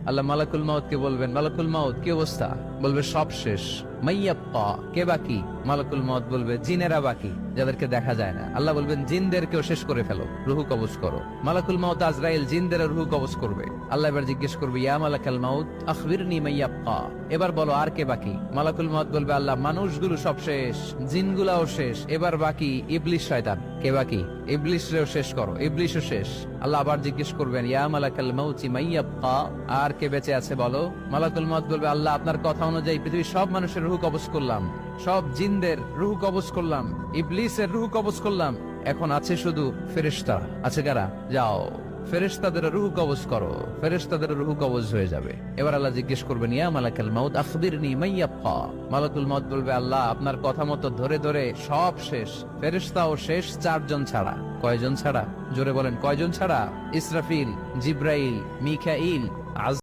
আল্লাহ মালাকুল মাউত কে বলবেন, মালাকুল মাউত কি অবস্থা? বলবে সব শেষ। মাইয়াব্বা, কে বাকি? মালাকুল মাউত বলবে জিনেরা বাকি, যাদেরকে দেখা যায় না। আল্লাহ বলবেন জিনদেরকেও শেষ করে ফেলো, রুহু কবজ করো। মালাকুল মাউত আজরাইল জিনদের রুহু কবজ করবে। আল্লাহ এবার জিজ্ঞেস করবে, ইয়া মালাকাল মাউত আখবিরনি মাইয়াব্বা, এবার বলো আর কে বাকি? মালাকুল মাউত বলবে, আল্লাহ মানুষগুলো সব শেষ, জিনগুলাও শেষ, এবার বাকি ইবলিস শয়তান। কে বাকি? ইবলিসরেও শেষ করো, ইবলিসও শেষ। আল্লাহ আবার জিজ্ঞেস করবেন, ইয়া মালাকাল মাউতি মাইয়াব্বা, আর কে বেঁচে আছে বলো? মালাকুল মাউত বলবে, আল্লাহ আপনার কথা অনুযায়ী পৃথিবীর সব মানুষের রুহু কবজ করলাম, সব জিনদের রুহু কবজ করলাম, ইবলিসের রুহু কবজ করলাম, এখন আছে শুধু ফেরেশতা। আছে কারা? যাও ফেরেশতাদের রুহু কবজ করো। ফেরেশতাদের রুহু কবজ হয়ে যাবে। এবার আল্লাহ জিজ্ঞেস করবেন, ইয়া মালাকাল মাউত আখবিরনি মাইয়াব্বা। মালাকুল মাউত বলবে, আল্লাহ আপনার কথা মতো ধরে ধরে সব শেষ, ফেরেশতাও শেষ, 4 জন ছাড়া। কয়জন ছাড়া? জোরে বলেন, কয়জন ছাড়া? ইসরাফিল, জিব্রাইল, মিকাইল,